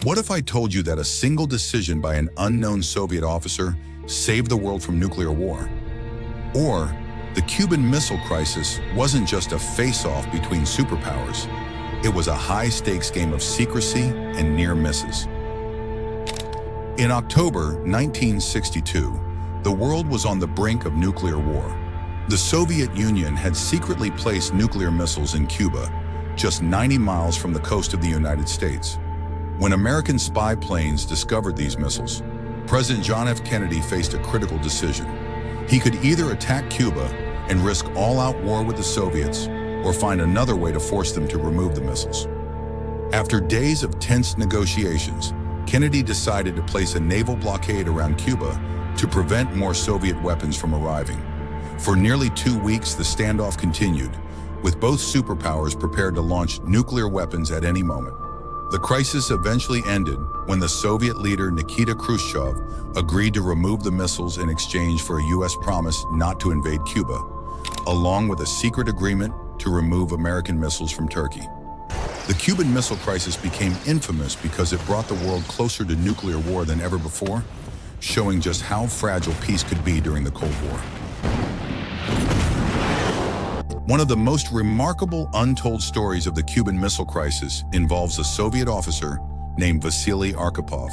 What if I told you that a single decision by an unknown Soviet officer saved the world from nuclear war? Or the Cuban Missile Crisis wasn't just a face-off between superpowers. It was a high-stakes game of secrecy and near misses. In October 1962, the world was on the brink of nuclear war. The Soviet Union had secretly placed nuclear missiles in Cuba, just 90 miles from the coast of the United States. When American spy planes discovered these missiles, President John F. Kennedy faced a critical decision. He could either attack Cuba and risk all-out war with the Soviets, or find another way to force them to remove the missiles. After days of tense negotiations, Kennedy decided to place a naval blockade around Cuba to prevent more Soviet weapons from arriving. For nearly 2 weeks, the standoff continued, with both superpowers prepared to launch nuclear weapons at any moment. The crisis eventually ended when the Soviet leader Nikita Khrushchev agreed to remove the missiles in exchange for a U.S. promise not to invade Cuba, along with a secret agreement to remove American missiles from Turkey. The Cuban Missile Crisis became infamous because it brought the world closer to nuclear war than ever before, showing just how fragile peace could be during the Cold War. One of the most remarkable untold stories of the Cuban Missile Crisis involves a Soviet officer named Vasili Arkhipov.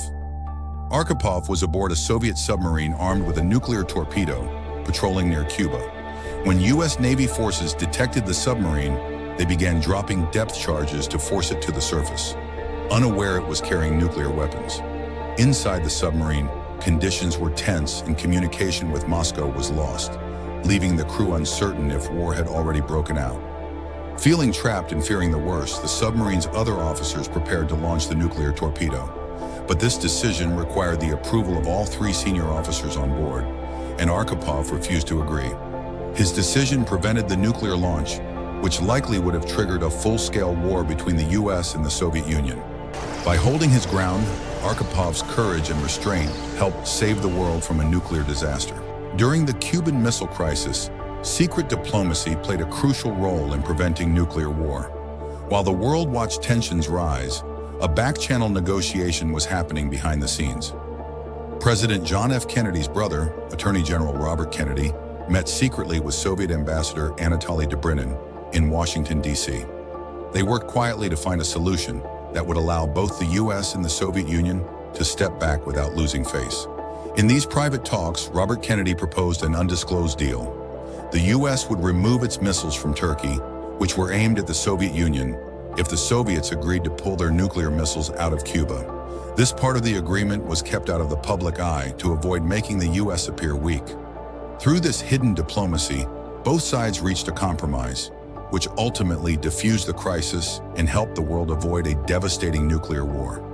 Arkhipov was aboard a Soviet submarine armed with a nuclear torpedo, patrolling near Cuba. When U.S. Navy forces detected the submarine, they began dropping depth charges to force it to the surface, unaware it was carrying nuclear weapons. Inside the submarine, conditions were tense and communication with Moscow was lost, leaving the crew uncertain if war had already broken out. Feeling trapped and fearing the worst, the submarine's other officers prepared to launch the nuclear torpedo. But this decision required the approval of all 3 senior officers on board, and Arkhipov refused to agree. His decision prevented the nuclear launch, which likely would have triggered a full-scale war between the U.S. and the Soviet Union. By holding his ground, Arkhipov's courage and restraint helped save the world from a nuclear disaster. During the Cuban Missile Crisis, secret diplomacy played a crucial role in preventing nuclear war. While the world watched tensions rise, a back-channel negotiation was happening behind the scenes. President John F. Kennedy's brother, Attorney General Robert Kennedy, met secretly with Soviet Ambassador Anatoly Dobrynin in Washington, D.C. They worked quietly to find a solution that would allow both the U.S. and the Soviet Union to step back without losing face. In these private talks, Robert Kennedy proposed an undisclosed deal. The U.S. would remove its missiles from Turkey, which were aimed at the Soviet Union, if the Soviets agreed to pull their nuclear missiles out of Cuba. This part of the agreement was kept out of the public eye to avoid making the U.S. appear weak. Through this hidden diplomacy, both sides reached a compromise, which ultimately defused the crisis and helped the world avoid a devastating nuclear war.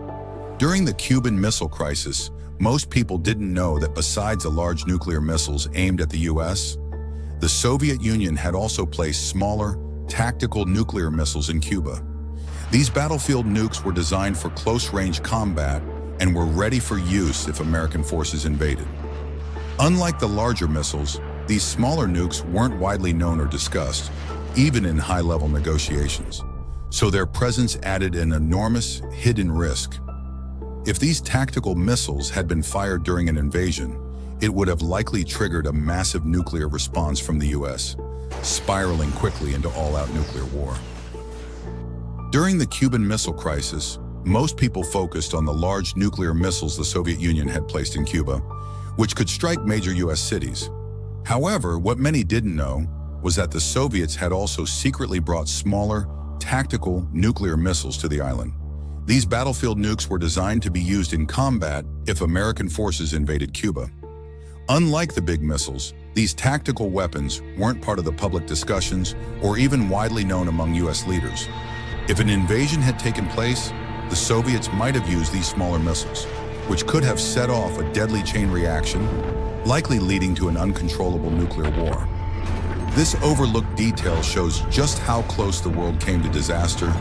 During the Cuban Missile Crisis, most people didn't know that besides the large nuclear missiles aimed at the U.S., the Soviet Union had also placed smaller, tactical nuclear missiles in Cuba. These battlefield nukes were designed for close-range combat and were ready for use if American forces invaded. Unlike the larger missiles, these smaller nukes weren't widely known or discussed, even in high-level negotiations, so their presence added an enormous, hidden risk. If these tactical missiles had been fired during an invasion, it would have likely triggered a massive nuclear response from the U.S., spiraling quickly into all-out nuclear war. During the Cuban Missile Crisis, most people focused on the large nuclear missiles the Soviet Union had placed in Cuba, which could strike major U.S. cities. However, what many didn't know was that the Soviets had also secretly brought smaller, tactical nuclear missiles to the island. These battlefield nukes were designed to be used in combat if American forces invaded Cuba. Unlike the big missiles, these tactical weapons weren't part of the public discussions or even widely known among U.S. leaders. If an invasion had taken place, the Soviets might have used these smaller missiles, which could have set off a deadly chain reaction, likely leading to an uncontrollable nuclear war. This overlooked detail shows just how close the world came to disaster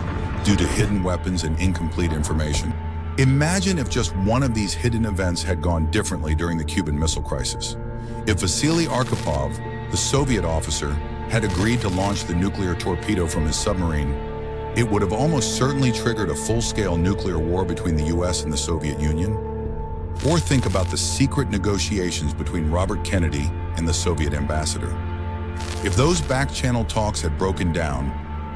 due to hidden weapons and incomplete information. Imagine if just one of these hidden events had gone differently during the Cuban Missile Crisis. If Vasili Arkhipov, the Soviet officer, had agreed to launch the nuclear torpedo from his submarine, it would have almost certainly triggered a full-scale nuclear war between the US and the Soviet Union. Or think about the secret negotiations between Robert Kennedy and the Soviet ambassador. If those back-channel talks had broken down,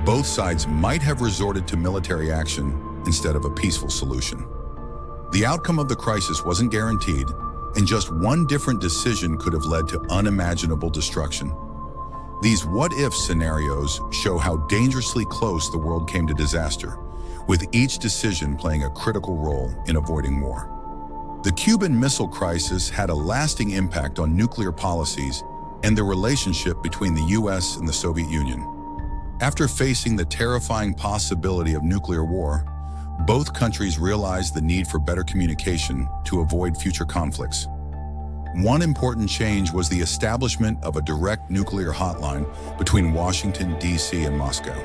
both sides might have resorted to military action instead of a peaceful solution. The outcome of the crisis wasn't guaranteed, and just one different decision could have led to unimaginable destruction. These what-if scenarios show how dangerously close the world came to disaster, with each decision playing a critical role in avoiding war. The Cuban Missile Crisis had a lasting impact on nuclear policies and the relationship between the US and the Soviet Union. After facing the terrifying possibility of nuclear war, both countries realized the need for better communication to avoid future conflicts. One important change was the establishment of a direct nuclear hotline between Washington, D.C. and Moscow.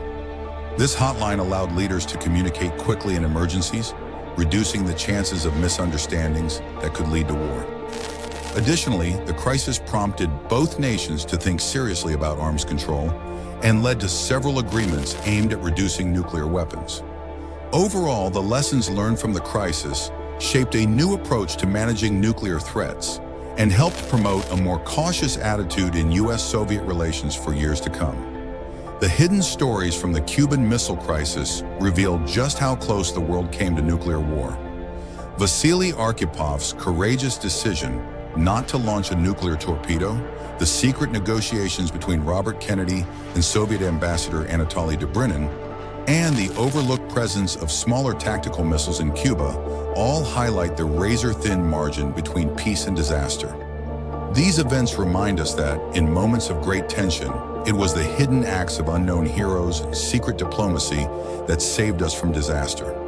This hotline allowed leaders to communicate quickly in emergencies, reducing the chances of misunderstandings that could lead to war. Additionally, the crisis prompted both nations to think seriously about arms control and led to several agreements aimed at reducing nuclear weapons. Overall, the lessons learned from the crisis shaped a new approach to managing nuclear threats and helped promote a more cautious attitude in US-Soviet relations for years to come. The hidden stories from the Cuban Missile Crisis revealed just how close the world came to nuclear war. Vasili Arkhipov's courageous decision not to launch a nuclear torpedo, the secret negotiations between Robert Kennedy and Soviet Ambassador Anatoly Dobrynin, and the overlooked presence of smaller tactical missiles in Cuba all highlight the razor-thin margin between peace and disaster. These events remind us that, in moments of great tension, it was the hidden acts of unknown heroes and secret diplomacy that saved us from disaster.